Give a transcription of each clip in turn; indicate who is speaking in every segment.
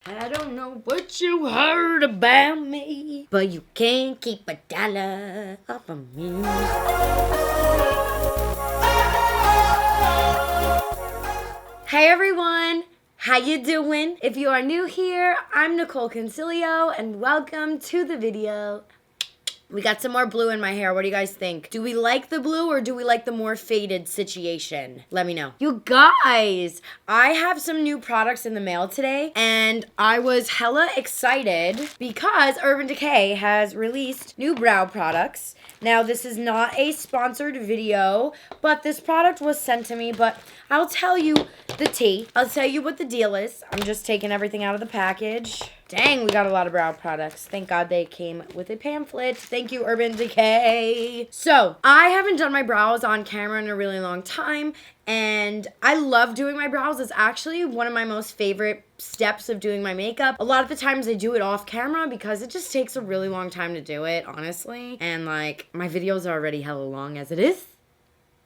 Speaker 1: I don't know what you heard about me, but you can't keep a dollar off of me. Hey everyone, how you doing? If you are new here, I'm Nicole Concilio, and welcome to the video. We got some more blue in my hair. What do you guys think? Do we like the blue or do we like the more faded situation? Let me know. You guys, I have some new products in the mail today and I was hella excited because Urban Decay has released new brow products. Now, this is not a sponsored video, but this product was sent to me, but I'll tell you the tea. I'll tell you what the deal is. I'm just taking everything out of the package. Dang, we got a lot of brow products. Thank God they came with a pamphlet. Thank you, Urban Decay. So, I haven't done my brows on camera in a really long time, and I love doing my brows. It's actually one of my most favorite steps of doing my makeup. A lot of the times I do it off camera because it just takes a really long time to do it, honestly. And like, my videos are already hella long as it is.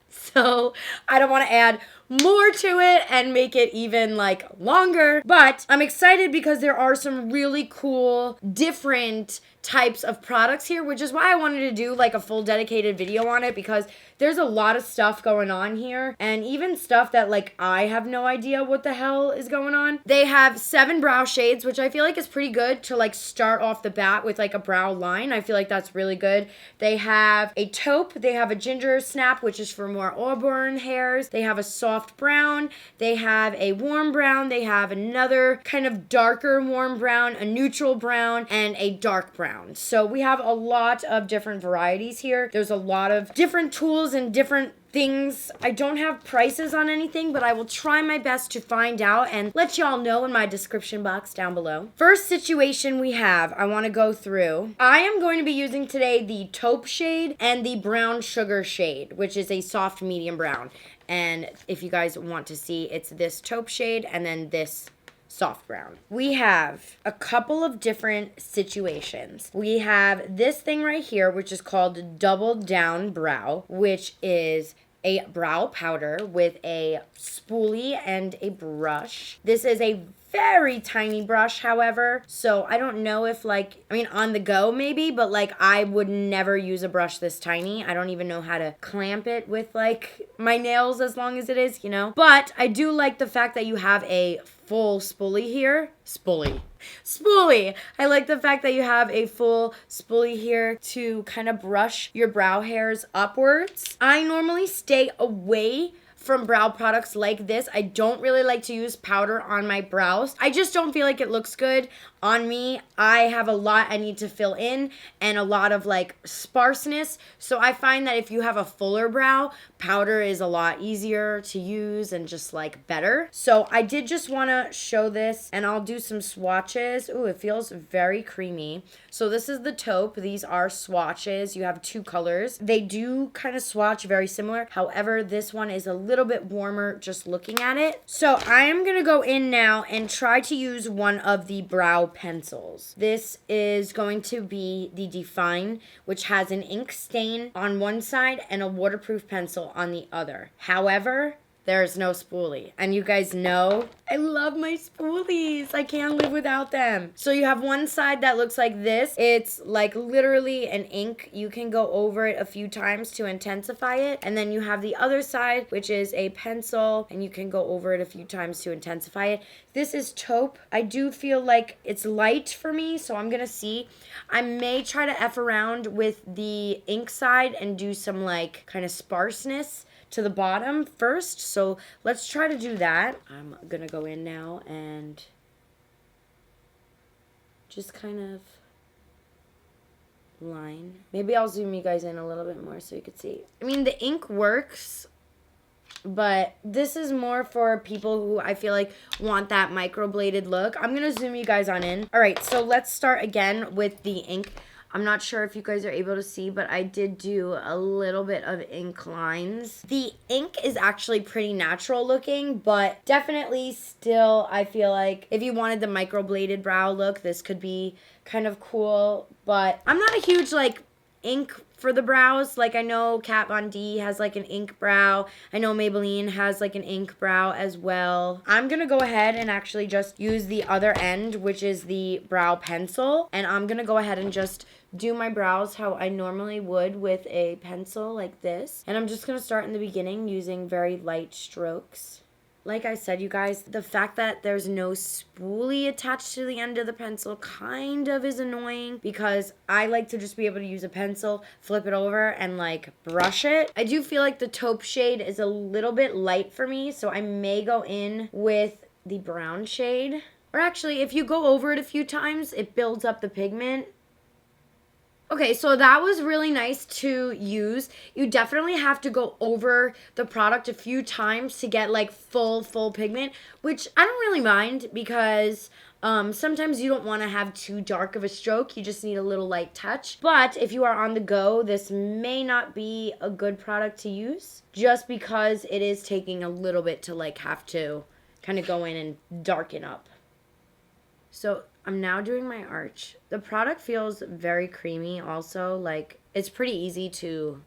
Speaker 1: So I don't want to add more to it and make it even like longer, but I'm excited because there are some really cool different types of products here, which is why I wanted to do like a full dedicated video on it, because there's a lot of stuff going on here, and even stuff that like I have no idea what the hell is going on. They have 7 brow shades, which I feel like is pretty good to like start off the bat with like a brow line. I feel like that's really good. They have a taupe, they have a ginger snap, which is for more auburn hairs. They have a soft brown, they have a warm brown, they have another kind of darker warm brown, a neutral brown, and a dark brown. So we have a lot of different varieties here. There's a lot of different tools and different things. I don't have prices on anything, but I will try my best to find out and let y'all know in my description box down below. First situation we have, I want to go through. I am going to be using today the taupe shade and the brown sugar shade, which is a soft medium brown. And if you guys want to see, it's this taupe shade and then this soft brown. We have a couple of different situations. We have this thing right here, which is called Double Down Brow, which is a brow powder with a spoolie and a brush. This is a very tiny brush, however, so I don't know if like, I mean on the go maybe, but like I would never use a brush this tiny. I don't even know how to clamp it with like my nails as long as it is, you know. But I do like the fact that you have a full spoolie here. Spoolie. I like the fact that you have a full spoolie here to kind of brush your brow hairs upwards. I normally stay away from brow products like this. I don't really like to use powder on my brows. I just don't feel like it looks good on me. I have a lot I need to fill in and a lot of like sparseness. So I find that if you have a fuller brow, powder is a lot easier to use and just like better. So I did just want to show this, and I'll do some swatches. Ooh, it feels very creamy. So this is the taupe. These are swatches. You have 2 colors. They do kind of swatch very similar. However, this one is a little bit warmer just looking at it. So I am going to go in now and try to use one of the brow pencils. This is going to be the Define, which has an ink stain on one side and a waterproof pencil on the other. However, there's no spoolie. And you guys know I love my spoolies. I can't live without them. So you have one side that looks like this. It's like literally an ink. You can go over it a few times to intensify it. And then you have the other side, which is a pencil, and you can go over it a few times to intensify it. This is taupe. I do feel like it's light for me, so I'm gonna see. I may try to F around with the ink side and do some like kind of sparseness to the bottom first. So let's try to do that. I'm gonna go in now and just kind of line. Maybe I'll zoom you guys in a little bit more so you can see. I mean, the ink works, but this is more for people who I feel like want that microbladed look. I'm gonna zoom you guys on in. All right, so let's start again with the ink. I'm not sure if you guys are able to see, but I did do a little bit of ink lines. The ink is actually pretty natural looking, but definitely still, I feel like if you wanted the microbladed brow look, this could be kind of cool. But I'm not a huge like ink for the brows. Like I know Kat Von D has like an ink brow. I know Maybelline has like an ink brow as well. I'm gonna go ahead and actually just use the other end, which is the brow pencil. And I'm gonna go ahead and just do my brows how I normally would with a pencil like this. And I'm just gonna start in the beginning using very light strokes. Like I said, you guys, the fact that there's no spoolie attached to the end of the pencil kind of is annoying because I like to just be able to use a pencil, flip it over, and like brush it. I do feel like the taupe shade is a little bit light for me, so I may go in with the brown shade. Or actually, if you go over it a few times, it builds up the pigment. Okay, so that was really nice to use. You definitely have to go over the product a few times to get like full pigment, which I don't really mind because sometimes you don't want to have too dark of a stroke. You just need a little light touch. But if you are on the go, this may not be a good product to use just because it is taking a little bit to like have to kind of go in and darken up. So I'm now doing my arch. The product feels very creamy also. Like, it's pretty easy to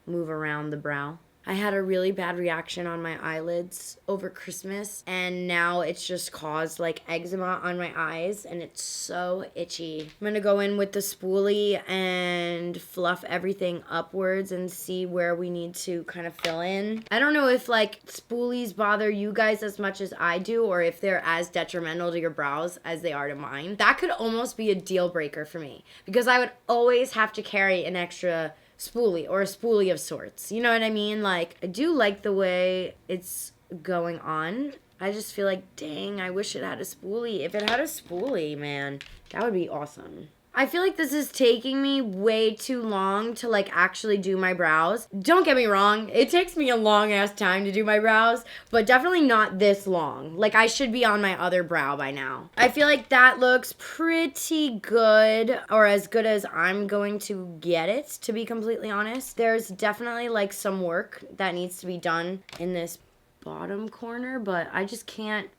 Speaker 1: move around the brow. I had a really bad reaction on my eyelids over Christmas, and now it's just caused like eczema on my eyes, and it's so itchy. I'm gonna go in with the spoolie and fluff everything upwards and see where we need to kind of fill in. I don't know if like spoolies bother you guys as much as I do, or if they're as detrimental to your brows as they are to mine. That could almost be a deal breaker for me because I would always have to carry an extra spoolie or a spoolie of sorts. You know what I mean? Like, I do like the way it's going on. I just feel like, dang, I wish it had a spoolie. If it had a spoolie, man, that would be awesome. I feel like this is taking me way too long to like actually do my brows. Don't get me wrong, it takes me a long ass time to do my brows, but definitely not this long. Like I should be on my other brow by now. I feel like that looks pretty good, or as good as I'm going to get it, to be completely honest. There's definitely like some work that needs to be done in this bottom corner, but I just can't.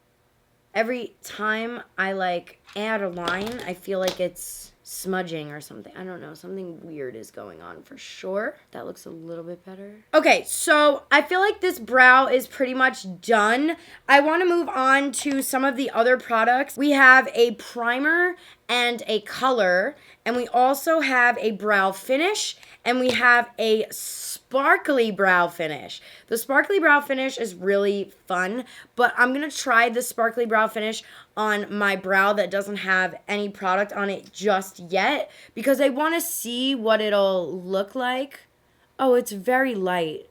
Speaker 1: Every time I like add a line, I feel like it's smudging or something. I don't know. Something weird is going on for sure. That looks a little bit better. Okay, so I feel like this brow is pretty much done. I want to move on to some of the other products. We have a primer and a color, and we also have a brow finish, and we have a sparkly brow finish. The sparkly brow finish is really fun, but I'm going to try the sparkly brow finish on my brow that doesn't have any product on it just yet because I want to see what it'll look like. Oh, it's very light.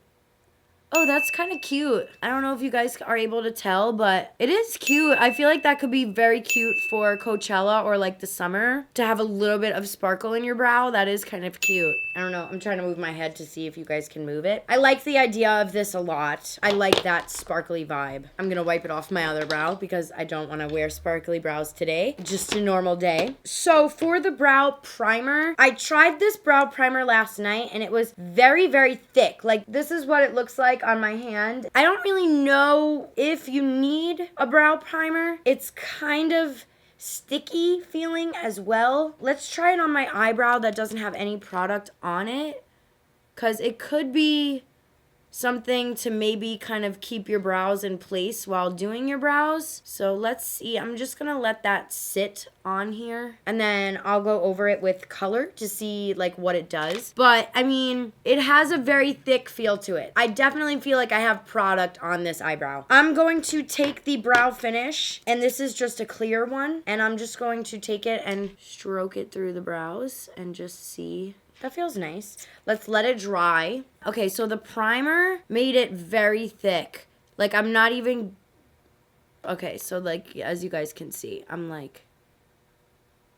Speaker 1: Oh, that's kind of cute. I don't know if you guys are able to tell, but it is cute. I feel like that could be very cute for Coachella or like the summer to have a little bit of sparkle in your brow. That is kind of cute. I don't know. I'm trying to move my head to see if you guys can move it. I like the idea of this a lot. I like that sparkly vibe. I'm going to wipe it off my other brow because I don't want to wear sparkly brows today. Just a normal day. So for the brow primer, I tried this brow primer last night and it was very, very thick. Like this is what it looks like on my hand. I don't really know if you need a brow primer. It's kind of sticky feeling as well. Let's try it on my eyebrow that doesn't have any product on it, because it could be something to maybe kind of keep your brows in place while doing your brows. So let's see. I'm just gonna let that sit on here and then I'll go over it with color to see like what it does. But I mean, it has a very thick feel to it. I definitely feel like I have product on this eyebrow. I'm going to take the brow finish, and this is just a clear one, and I'm just going to take it and stroke it through the brows and just see. That feels nice. Let's let it dry. Okay, so the primer made it very thick. Like I'm not even... Okay, so like as you guys can see, I'm like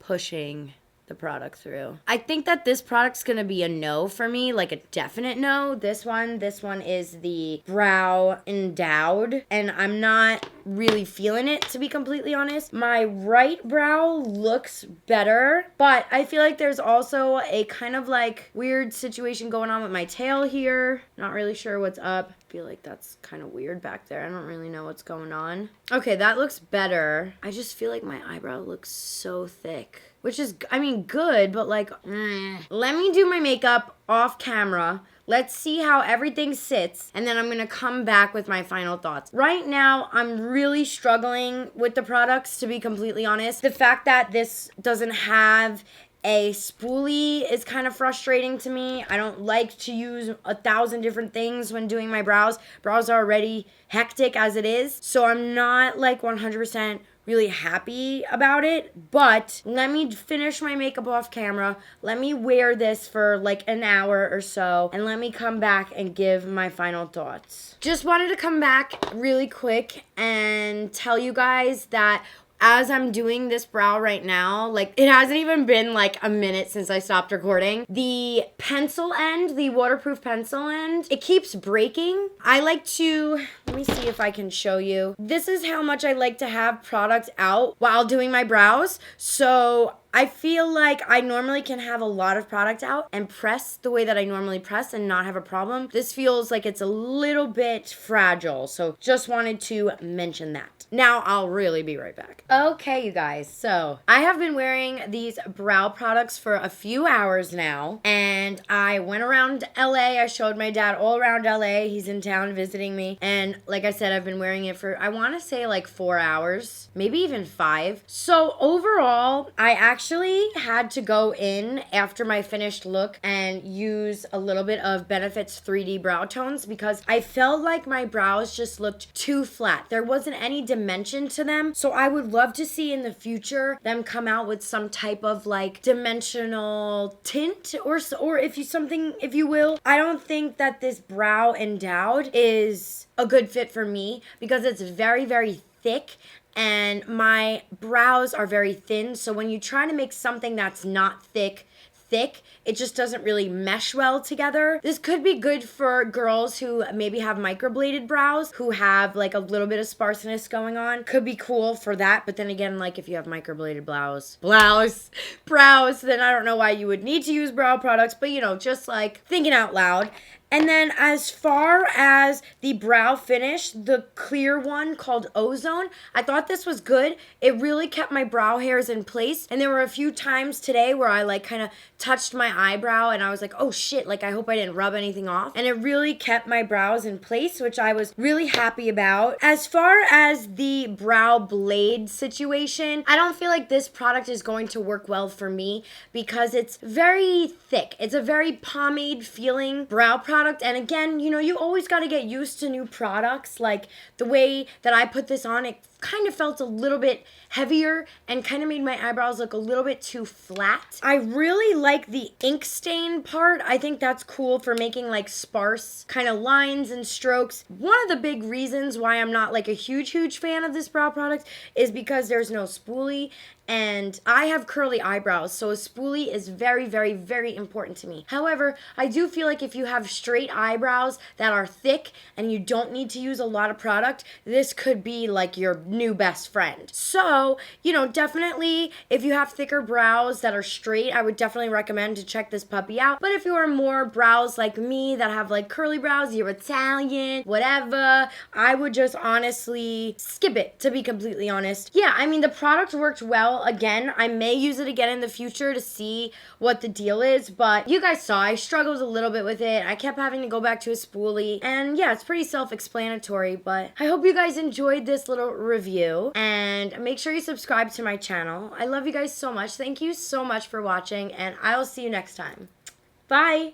Speaker 1: pushing the product through. I think that this product's gonna be a no for me, like a definite no. This one is the Brow Endowed, and I'm not really feeling it, to be completely honest. My right brow looks better, but I feel like there's also a kind of like weird situation going on with my tail here. Not really sure what's up. feel like that's kind of weird back there. I don't really know what's going on. Okay, that looks better. I just feel like my eyebrow looks so thick, which is, I mean, good, but like, Let me do my makeup off camera. Let's see how everything sits, and then I'm gonna come back with my final thoughts. Right now, I'm really struggling with the products, to be completely honest. The fact that this doesn't have a spoolie is kind of frustrating to me. I don't like to use 1,000 different things when doing my brows. Brows are already hectic as it is, so I'm not like 100% really happy about it. But let me finish my makeup off camera. Let me wear this for like an hour or so, and let me come back and give my final thoughts. Just wanted to come back really quick and tell you guys that as I'm doing this brow right now, like, it hasn't even been like a minute since I stopped recording. The pencil end, the waterproof pencil end, it keeps breaking. I like to, let me see if I can show you. This is how much I like to have product out while doing my brows. So I feel like I normally can have a lot of product out and press the way that I normally press and not have a problem. This feels like it's a little bit fragile, so just wanted to mention that. Now I'll really be right back. Okay, you guys, so I have been wearing these brow products for a few hours now, and I went around LA. I showed my dad all around LA. He's in town visiting me, and like I said, I've been wearing it for, I want to say like 4 hours, maybe even 5. So overall, I actually had to go in after my finished look and use a little bit of Benefit's 3D brow tones because I felt like my brows just looked too flat. There wasn't any dimension to them. So I would love to see in the future them come out with some type of like dimensional tint or if you will. I don't think that this brow endowed is a good fit for me because it's very, very thick and my brows are very thin. So when you try to make something that's not thick, it just doesn't really mesh well together. This could be good for girls who maybe have microbladed brows, who have like a little bit of sparseness going on. Could be cool for that, but then again, like if you have microbladed brows, then I don't know why you would need to use brow products, but you know, just like thinking out loud. And then as far as the brow finish, the clear one called Ozone, I thought this was good. It really kept my brow hairs in place. And there were a few times today where I like kind of touched my eyebrow and I was like, oh shit, like I hope I didn't rub anything off. And it really kept my brows in place, which I was really happy about. As far as the brow blade situation, I don't feel like this product is going to work well for me because it's very thick. It's a very pomade feeling brow product. And again, you know, you always got to get used to new products. Like the way that I put this on, it kind of felt a little bit heavier and kind of made my eyebrows look a little bit too flat. I really like the ink stain part. I think that's cool for making like sparse kind of lines and strokes. One of the big reasons why I'm not like a huge fan of this brow product is because there's no spoolie. And I have curly eyebrows, so a spoolie is very, very, very important to me. However, I do feel like if you have straight eyebrows that are thick and you don't need to use a lot of product, this could be like your new best friend. So, you know, definitely if you have thicker brows that are straight, I would definitely recommend to check this puppy out. But if you are more brows like me that have like curly brows, you're Italian, whatever, I would just honestly skip it, to be completely honest. Yeah, I mean, the product worked well. Again, I may use it again in the future to see what the deal is, but you guys saw I struggled a little bit with it. I kept having to go back to a spoolie, and yeah, it's pretty self-explanatory, but I hope you guys enjoyed this little review, and make sure you subscribe to my channel. I love you guys so much. Thank you so much for watching, and I will see you next time. Bye!